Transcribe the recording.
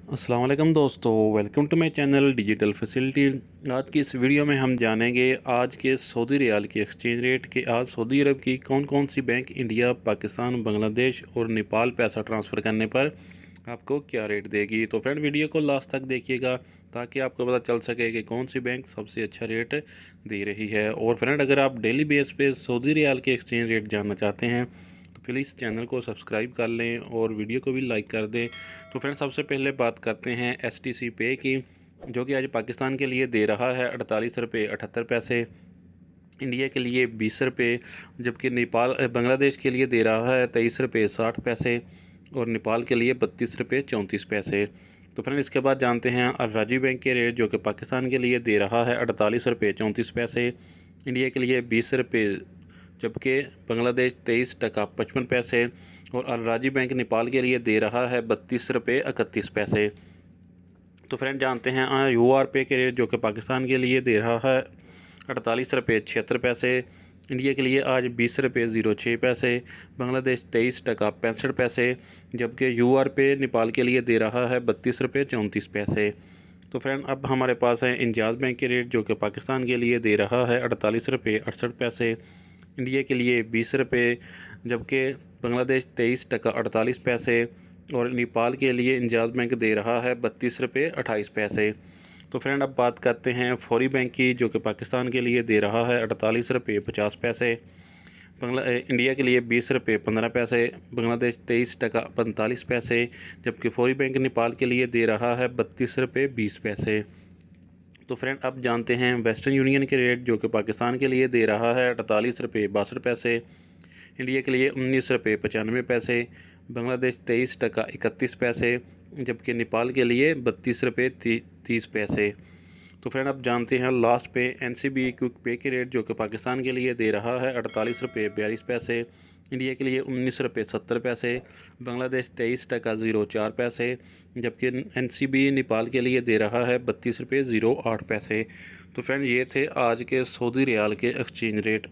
अस्सलाम वालेकुम दोस्तों, welcome to my channel digital facility. आज की इस वीडियो में हम जानेंगे आज के सऊदी रियाल की एक्सचेंज रेट के आज सऊदी अरब की कौन कौन सी बैंक इंडिया, पाकिस्तान, बांग्लादेश और नेपाल पैसा ट्रांसफ़र करने पर आपको क्या रेट देगी। तो फ्रेंड, वीडियो को लास्ट तक देखिएगा ताकि आपको पता चल सके कि कौन सी बैंक सबसे अच्छा रेट दे रही है। और फ्रेंड, अगर आप डेली बेस पे सऊदी रियाल के एक्सचेंज रेट जानना चाहते हैं तो प्लीज़ चैनल को सब्सक्राइब कर लें और वीडियो को भी लाइक कर दें। तो फ्रेंड, सबसे पहले बात करते हैं STC पे की, जो कि आज पाकिस्तान के लिए दे रहा है 48 रुपये 78 पैसे, इंडिया के लिए 20 रुपये, जबकि बांग्लादेश के लिए दे रहा है 23 रुपये 60 पैसे और नेपाल के लिए 32 रुपये 34 पैसे। तो फ्रेंड, इसके बाद जानते हैं अल राजी बैंक के रेट, जो कि पाकिस्तान के लिए दे रहा है 48 रुपये 34 पैसे, इंडिया के लिए 20 रुपये, जबकि बांग्लादेश 23 टका 55 पैसे और अल राजी बैंक नेपाल के लिए दे रहा है 32 रुपये 31 पैसे। तो फ्रेंड, जानते हैं UR पे के रेट, जो कि पाकिस्तान के लिए दे रहा है 48 रुपये 76 पैसे, इंडिया के लिए आज 20 रुपये 06 पैसे, बांग्लादेश 23 टका 65 पैसे, जबकि UR पे नेपाल के लिए दे रहा है 32 रुपये 34 पैसे। तो फ्रेंड, अब हमारे पास है इंजाज़ बैंक के रेट, जो कि पाकिस्तान के लिए दे रहा है 48 रुपये 68 पैसे, इंडिया के लिए 20 रुपये, जबकि बांग्लादेश 23 टका 48 पैसे और नेपाल के लिए इंजाज़ बैंक दे रहा है 32 रुपये 28 पैसे। तो फ्रेंड, अब बात करते हैं फौरी बैंक की, जो कि पाकिस्तान के लिए दे रहा है 48 रुपये 50 पैसे, इंडिया के लिए 20 रुपये 15 पैसे, बांग्लादेश 23 टका 45 पैसे, जबकि फौरी बैंक नेपाल के लिए दे रहा है 32 रुपये 20 पैसे। तो फ्रेंड, अब जानते हैं वेस्टर्न यूनियन के रेट, जो कि पाकिस्तान के लिए दे रहा है 48 रुपये 62 पैसे, इंडिया के लिए 19 रुपये 95 पैसे, बांग्लादेश 23 टका 31 पैसे, जबकि नेपाल के लिए 32 रुपये 30 पैसे। तो फ्रेंड, अब जानते हैं लास्ट पे NCB क्विक पे के रेट, जो कि पाकिस्तान के लिए दे रहा है 48 रुपये 42 पैसे, इंडिया के लिए 19 रुपये 70 पैसे, बांग्लादेश 23 टका 04 पैसे, जबकि NCB नेपाल के लिए दे रहा है 32 रुपये 08 पैसे। तो फ्रेंड, ये थे आज के सऊदी रियाल के एक्सचेंज रेट।